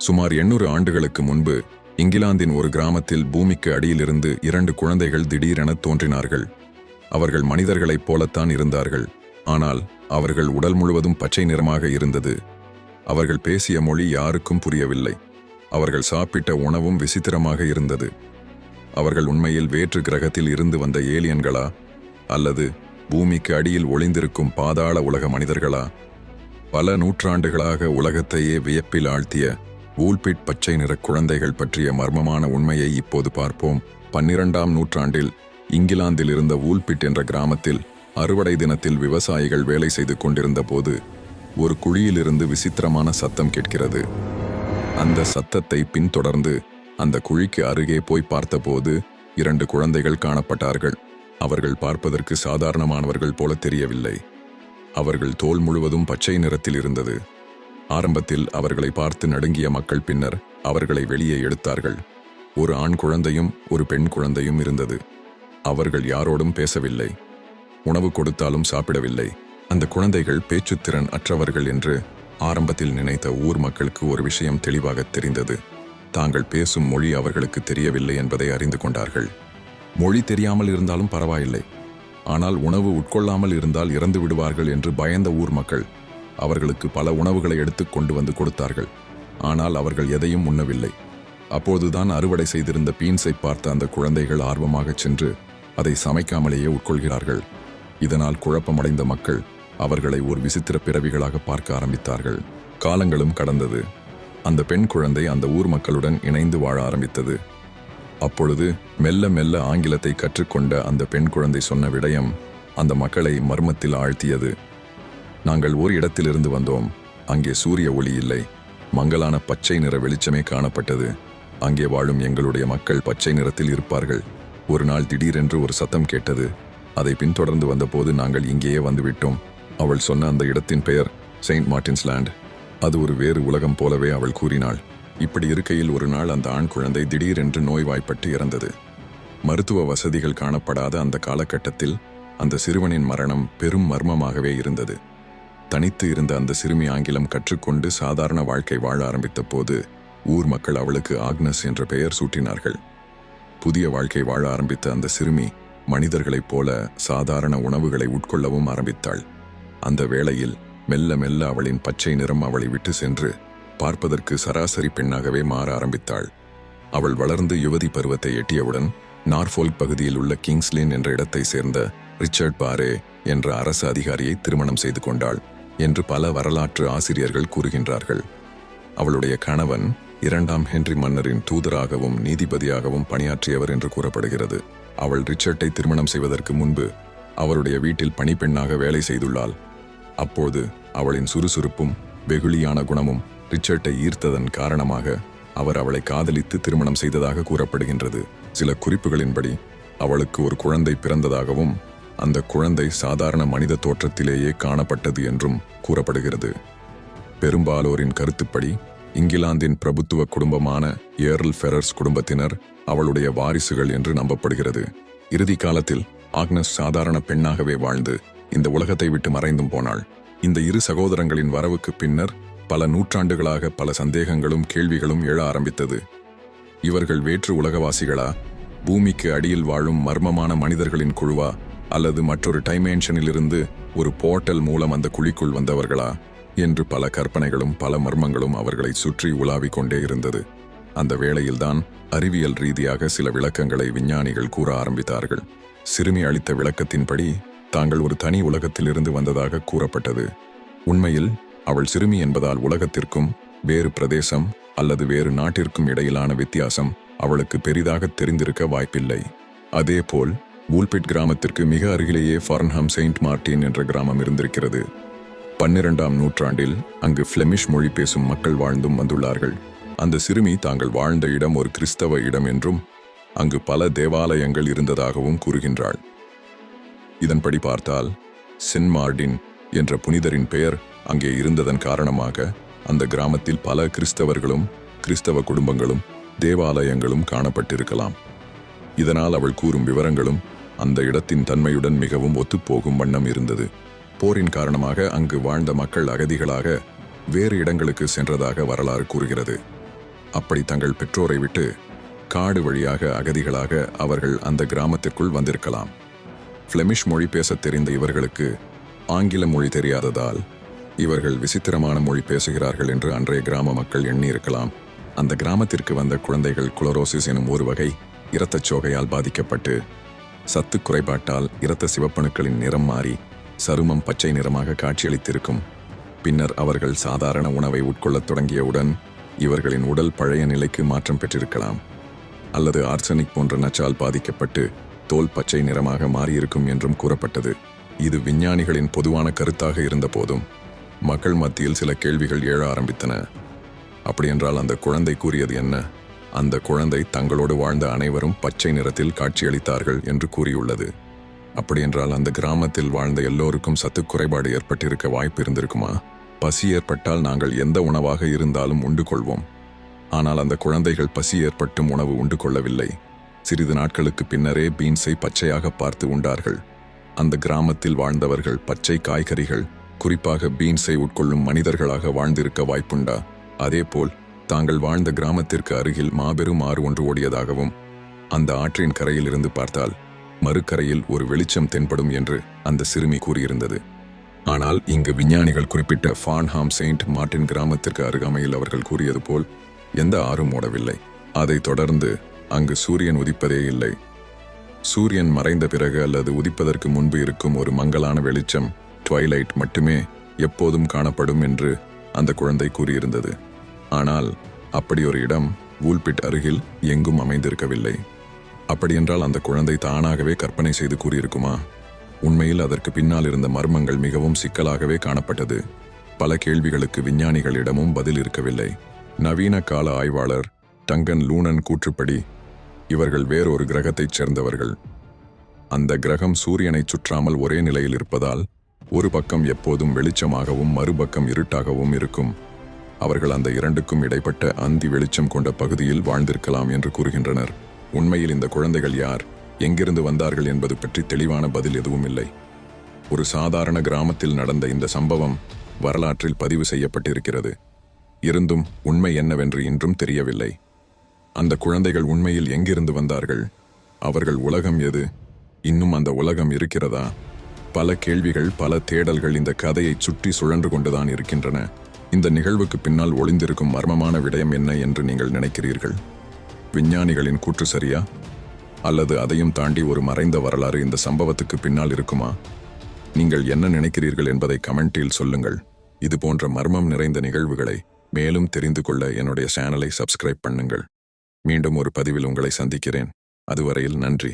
சுமார் 800 ஆண்டுகளுக்கு முன்பு இங்கிலாந்தின் ஒரு கிராமத்தில் பூமிக்கு அடியிலிருந்து 2 குழந்தைகள் திடீரென தோன்றினார்கள். அவர்கள் மனிதர்களைப் போலத்தான் இருந்தார்கள். ஆனால் அவர்கள் உடல் முழுவதும் பச்சை நிறமாக இருந்தது. அவர்கள் பேசிய மொழி யாருக்கும் புரியவில்லை. அவர்கள் சாப்பிட்ட உணவும் விசித்திரமாக இருந்தது. அவர்கள் உண்மையில் வேற்று கிரகத்தில் இருந்து வந்த ஏலியன்களா, அல்லது பூமிக்கு அடியில் ஒளிந்திருக்கும் பாதாள உலக மனிதர்களா? பல நூற்றாண்டுகளாக உலகத்தையே வியப்பில் ஆழ்த்திய வூல்பிட் பச்சை நிற குழந்தைகள் பற்றிய மர்மமான உண்மையை இப்போது பார்ப்போம். 12ஆம் நூற்றாண்டில் இங்கிலாந்தில் இருந்த வூல்பிட் என்ற கிராமத்தில் அறுவடை தினத்தில் விவசாயிகள் வேலை செய்து கொண்டிருந்த போது ஒரு குழியிலிருந்து விசித்திரமான சத்தம் கேட்கிறது. அந்த சத்தத்தை பின்தொடர்ந்து அந்த குழிக்கு அருகே போய் பார்த்தபோது 2 குழந்தைகள் காணப்பட்டார்கள். அவர்கள் பார்ப்பதற்கு சாதாரணமானவர்கள் போல தெரியவில்லை. அவர்கள் தோல் முழுவதும் பச்சை நிறத்தில் இருந்தது. ஆரம்பத்தில் அவர்களை பார்த்து நடுங்கிய மக்கள் பின்னர் அவர்களை வெளியே எடுத்தார்கள். ஒரு ஆண் குழந்தையும் ஒரு பெண் குழந்தையும் இருந்தது. அவர்கள் யாரோடும் பேசவில்லை. உணவு கொடுத்தாலும் சாப்பிடவில்லை. அந்த குழந்தைகள் பேச்சுத்திறன் அற்றவர்கள் என்று ஆரம்பத்தில் நினைத்த ஊர் மக்களுக்கு ஒரு விஷயம் தெளிவாக தெரிந்தது. தாங்கள் பேசும் மொழி அவர்களுக்கு தெரியவில்லை என்பதை அறிந்து கொண்டார்கள். மொழி தெரியாமல் இருந்தாலும் பரவாயில்லை, ஆனால் உணவு உட்கொள்ளாமல் இருந்தால் இறந்து விடுவார்கள் என்று பயந்த ஊர் மக்கள் அவர்களுக்கு பல உணவுகளை எடுத்து கொண்டு வந்து கொடுத்தார்கள். ஆனால் அவர்கள் எதையும் உண்ணவில்லை. அப்போதுதான் அறுவடை செய்திருந்த பீன்ஸை பார்த்த அந்த குழந்தைகள் ஆர்வமாகச் சென்று அதை சமைக்காமலேயே உட்கொள்கிறார்கள். இதனால் குழப்பமடைந்த மக்கள் அவர்களை ஒரு விசித்திர பிறவிகளாக பார்க்க ஆரம்பித்தார்கள். காலங்களும் கடந்தது. அந்த பெண் குழந்தை அந்த ஊர் மக்களுடன் இணைந்து வாழ ஆரம்பித்தது. அப்பொழுது மெல்ல மெல்ல ஆங்கிலத்தை கற்றுக்கொண்ட அந்த பெண் குழந்தை சொன்ன விடயம் அந்த மக்களை மர்மத்தில் ஆழ்த்தியது. நாங்கள் ஒரு இடத்திலிருந்து வந்தோம். அங்கே சூரிய ஒளி இல்லை. மங்கலான பச்சை நிற வெளிச்சமே காணப்பட்டது. அங்கே வாழும் எங்களுடைய மக்கள் பச்சை நிறத்தில் இருப்பார்கள். ஒரு நாள் திடீரென்று ஒரு சத்தம் கேட்டது. அதை பின்தொடர்ந்து வந்தபோது நாங்கள் இங்கேயே வந்துவிட்டோம். அவள் சொன்ன அந்த இடத்தின் பெயர் செயின்ட் மார்ட்டின்ஸ் லேண்ட். அது ஒரு வேறு உலகம் போலவே அவள் கூறினாள். இப்படி இருக்கையில் ஒரு நாள் அந்த ஆண் குழந்தை திடீரென்று நோய்வாய்ப்பட்டு இறந்தது. மருத்துவ வசதிகள் காணப்படாத அந்த காலகட்டத்தில் அந்த சிறுவனின் மரணம் பெரும் மர்மமாகவே இருந்தது. தனித்து இருந்த அந்த சிறுமி ஆங்கிலம் கற்றுக்கொண்டு சாதாரண வாழ்க்கை வாழ ஆரம்பித்த போது ஊர் மக்கள் அவளுக்கு ஆக்னஸ் என்ற பெயர் சூட்டினார்கள். புதிய வாழ்க்கை வாழ ஆரம்பித்த அந்த சிறுமி மனிதர்களைப் போல சாதாரண உணவுகளை உட்கொள்ளவும் ஆரம்பித்தாள். அந்த வேளையில் மெல்ல மெல்ல அவளின் பச்சை நிறம் அவளை விட்டு சென்று பார்ப்பதற்கு சராசரி பெண்ணாகவே மாற ஆரம்பித்தாள். அவள் வளர்ந்து யுவதி பருவத்தை எட்டியவுடன் நார்ஃபோல்க் பகுதியில் உள்ள கிங்ஸ்லின் என்ற இடத்தை சேர்ந்த ரிச்சர்ட் பாரே என்ற அரசு அதிகாரியை திருமணம் செய்து கொண்டாள் என்று பல வரலாற்று ஆசிரியர்கள் கூறுகின்றார்கள். அவளுடைய கணவன் 2ஆம் ஹென்றி மன்னரின் தூதராகவும் நீதிபதியாகவும் பணியாற்றியவர் என்று கூறப்படுகிறது. அவள் ரிச்சர்ட்டை திருமணம் செய்வதற்கு முன்பு அவருடைய வீட்டில் பணிப்பெண்ணாக வேலை செய்துள்ளாள். அப்போது அவளின் சுறுசுறுப்பும் வெகுளியான குணமும் ரிச்சர்ட்டை ஈர்த்ததன் காரணமாக அவர் அவளை காதலித்து திருமணம் செய்ததாக கூறப்படுகின்றது. சில குறிப்புகளின்படி அவளுக்கு ஒரு குழந்தை பிறந்ததாகவும் அந்த குழந்தை சாதாரண மனித தோற்றத்திலேயே காணப்பட்டது என்றும் கூறப்படுகிறது. பெரும்பாலோரின் கருத்துப்படி இங்கிலாந்தின் பிரபுத்துவ குடும்பமான ஏர்ல் ஃபெரர்ஸ் குடும்பத்தினர் அவளுடைய வாரிசுகள் என்று நம்பப்படுகிறது. இறுதி காலத்தில் ஆக்னஸ் சாதாரண பெண்ணாகவே வாழ்ந்து இந்த உலகத்தை விட்டு மறைந்தும் போனாள். இந்த இரு சகோதரங்களின் வரவுக்கு பின்னர் பல நூற்றாண்டுகளாக பல சந்தேகங்களும் கேள்விகளும் எழ ஆரம்பித்தது. இவர்கள் வேற்று உலகவாசிகளா, பூமிக்கு அடியில் வாழும் மர்மமான மனிதர்களின் குழுவா, அல்லது மற்றொரு டைமென்ஷனிலிருந்து ஒரு போர்ட்டல் மூலம் அந்த குழிக்குள் வந்தவர்களா என்று பல கற்பனைகளும் பல மர்மங்களும் அவர்களை சுற்றி உலாவிக் கொண்டே இருந்தது. அந்த வேளையில்தான் அறிவியல் ரீதியாக சில விளக்கங்களை விஞ்ஞானிகள் கூற ஆரம்பித்தார்கள். சிறுமி அளித்த விளக்கத்தின்படி தாங்கள் ஒரு தனி உலகத்திலிருந்து வந்ததாக கூறப்பட்டது. உண்மையில் அவள் சிறுமி என்பதால் உலகத்திற்கும் வேறு பிரதேசம் அல்லது வேறு நாட்டிற்கும் இடையிலான வித்தியாசம் அவளுக்கு பெரிதாக தெரிந்திருக்க வாய்ப்பில்லை. அதேபோல் வூல்பிட் கிராமத்திற்கு மிக அருகிலேயே ஃபார்ன்ஹாம் செயின்ட் மார்ட்டின் என்ற கிராமம் இருந்திருக்கிறது. 12ஆம் நூற்றாண்டில் அங்கு பிளெமிஷ் மொழி பேசும் மக்கள் வாழ்ந்தும் வந்துள்ளார்கள். அந்த சிறுமி தாங்கள் வாழ்ந்த இடம் ஒரு கிறிஸ்தவ இடம் என்றும் அங்கு பல தேவாலயங்கள் இருந்ததாகவும் கூறுகின்றாள். இதன்படி பார்த்தால் சென்ட் மார்ட்டின் என்ற புனிதரின் பெயர் அங்கே இருந்ததன் காரணமாக அந்த கிராமத்தில் பல கிறிஸ்தவர்களும் கிறிஸ்தவ குடும்பங்களும் தேவாலயங்களும் காணப்பட்டிருக்கலாம். இதனால் அவள் கூறும் விவரங்களும் அந்த இடத்தின் தன்மையுடன் மிகவும் ஒத்துப்போகும் வண்ணம் இருந்தது. போரின் காரணமாக அங்கு வாழ்ந்த மக்கள் அகதிகளாக வேறு இடங்களுக்கு சென்றதாக வரலாறு கூறுகிறது. அப்படி தங்கள் பெற்றோரை விட்டு காடு வழியாக அகதிகளாக அவர்கள் அந்த கிராமத்திற்குள் வந்திருக்கலாம். பிளெமிஷ் மொழி பேசத் தெரிந்த இவர்களுக்கு ஆங்கில மொழி தெரியாததால் இவர்கள் விசித்திரமான மொழி பேசுகிறார்கள் என்று அன்றைய கிராம மக்கள் எண்ணியிருக்கலாம். அந்த கிராமத்திற்கு வந்த குழந்தைகள் குளோரோசிஸ் எனும் ஒரு வகை இரத்தச் சோகையால் பாதிக்கப்பட்டு சத்து குறைபாட்டால் இரத்த சிவப்பணுக்களின் நிறம் மாறி சருமம் பச்சை நிறமாக காட்சியளித்திருக்கும். பின்னர் அவர்கள் சாதாரண உணவை உட்கொள்ளத் தொடங்கியவுடன் இவர்களின் உடல் பழைய நிலைக்கு மாற்றம் பெற்றிருக்கலாம். அல்லது ஆர்சனிக் போன்ற நச்சால் பாதிக்கப்பட்டு தோல் பச்சை நிறமாக மாறியிருக்கும் என்றும் கூறப்பட்டது. இது விஞ்ஞானிகளின் பொதுவான கருத்தாக இருந்த போதும் மக்கள் மத்தியில் சில கேள்விகள் எழ ஆரம்பித்தன. அப்படியென்றால் அந்த குழந்தை கூறியது என்ன? அந்த குழந்தை தங்களோடு வாழ்ந்த அனைவரும் பச்சை நிறத்தில் காட்சியளித்தார்கள் என்று கூறியுள்ளது. அப்படியென்றால் அந்த கிராமத்தில் வாழ்ந்த எல்லோருக்கும் சத்து குறைபாடு ஏற்பட்டிருக்க வாய்ப்பு இருந்திருக்குமா? பசி ஏற்பட்டால் நாங்கள் எந்த உணவாக இருந்தாலும் உண்டு கொள்வோம். ஆனால் அந்த குழந்தைகள் பசி ஏற்பட்டும் உணவு உண்டு கொள்ளவில்லை. சிறிது நாட்களுக்கு பின்னரே பீன்ஸை பச்சையாக பார்த்து உண்டார்கள். அந்த கிராமத்தில் வாழ்ந்தவர்கள் பச்சை காய்கறிகள், குறிப்பாக பீன்ஸை உட்கொள்ளும் மனிதர்களாக வாழ்ந்திருக்க வாய்ப்புண்டா? அதேபோல் தாங்கள் வாழ்ந்த கிராமத்திற்கு அருகில் மாபெரும் ஆறு ஒன்று ஓடியதாகவும் அந்த ஆற்றின் கரையில் இருந்து பார்த்தால் மறுக்கரையில் ஒரு வெளிச்சம் தென்படும் என்று அந்த சிறுமி கூறியிருந்தது. ஆனால் இங்கு விஞ்ஞானிகள் குறிப்பிட்ட ஃபார்ன்ஹாம் செயின்ட் மார்ட்டின் கிராமத்திற்கு அருகாமையில் அவர்கள் கூறியது போல் எந்த ஆறும் ஓடவில்லை. அதைத் தொடர்ந்து அங்கு சூரியன் உதிப்பதே இல்லை. சூரியன் மறைந்த பிறகு அல்லது உதிப்பதற்கு முன்பு இருக்கும் ஒரு மங்கலான வெளிச்சம், ட்வைலைட் மட்டுமே எப்போதும் காணப்படும் என்று அந்த குழந்தை கூறியிருந்தது. ஆனால் அப்படி ஒரு இடம் வூல்பிட் அருகில் எங்கும் அமைந்திருக்கவில்லை. அப்படியென்றால் அந்த குழந்தை தானாகவே கற்பனை செய்து கூறியிருக்குமா? உண்மையில் அதற்கு பின்னால் இருந்த மர்மங்கள் மிகவும் சிக்கலாகவே காணப்பட்டது. பல கேள்விகளுக்கு விஞ்ஞானிகளிடமும் பதில் இருக்கவில்லை. நவீன கால ஆய்வாளர் டங்கன் லூனன் கூற்றுப்படி இவர்கள் வேறொரு கிரகத்தைச் சேர்ந்தவர்கள். அந்த கிரகம் சூரியனை சுற்றாமல் ஒரே நிலையில் இருப்பதால் ஒரு பக்கம் எப்போதும் வெளிச்சமாகவும் மறுபக்கம் இருட்டாகவும் இருக்கும். அவர்கள் அந்த இரண்டுக்கும் இடைப்பட்ட அந்தி வெளிச்சம் கொண்ட பகுதியில் வாழ்ந்திருக்கலாம் என்று கூறுகின்றனர். உண்மையில் இந்த குழந்தைகள் யார், எங்கிருந்து வந்தார்கள் என்பது பற்றி தெளிவான பதில் எதுவும் இல்லை. ஒரு சாதாரண கிராமத்தில் நடந்த இந்த சம்பவம் வரலாற்றில் பதிவு செய்யப்பட்டிருக்கிறது. இருந்தும் உண்மை என்னவென்று இன்றும் தெரியவில்லை. அந்த குழந்தைகள் உண்மையில் எங்கிருந்து வந்தார்கள்? அவர்கள் உலகம் எது? இன்னும் அந்த உலகம் இருக்கிறதா? பல கேள்விகள், பல தேடல்கள் இந்த கதையை சுற்றி சுழன்று கொண்டுதான் இருக்கின்றன. இந்த நிகழ்வுக்கு பின்னால் ஒளிந்திருக்கும் மர்மமான விடயம் என்ன என்று நீங்கள் நினைக்கிறீர்கள்? விஞ்ஞானிகளின் கூற்று சரியா? அல்லது அதையும் தாண்டி ஒரு மறைந்த வரலாறு இந்த சம்பவத்துக்கு பின்னால் இருக்குமா? நீங்கள் என்ன நினைக்கிறீர்கள் என்பதை கமெண்டில் சொல்லுங்கள். இது போன்ற மர்மம் நிறைந்த நிகழ்வுகளை மேலும் தெரிந்து கொள்ள என்னுடைய சேனலை சப்ஸ்கிரைப் பண்ணுங்கள். மீண்டும் ஒரு பதிவில் உங்களை சந்திக்கிறேன். அதுவரையில் நன்றி.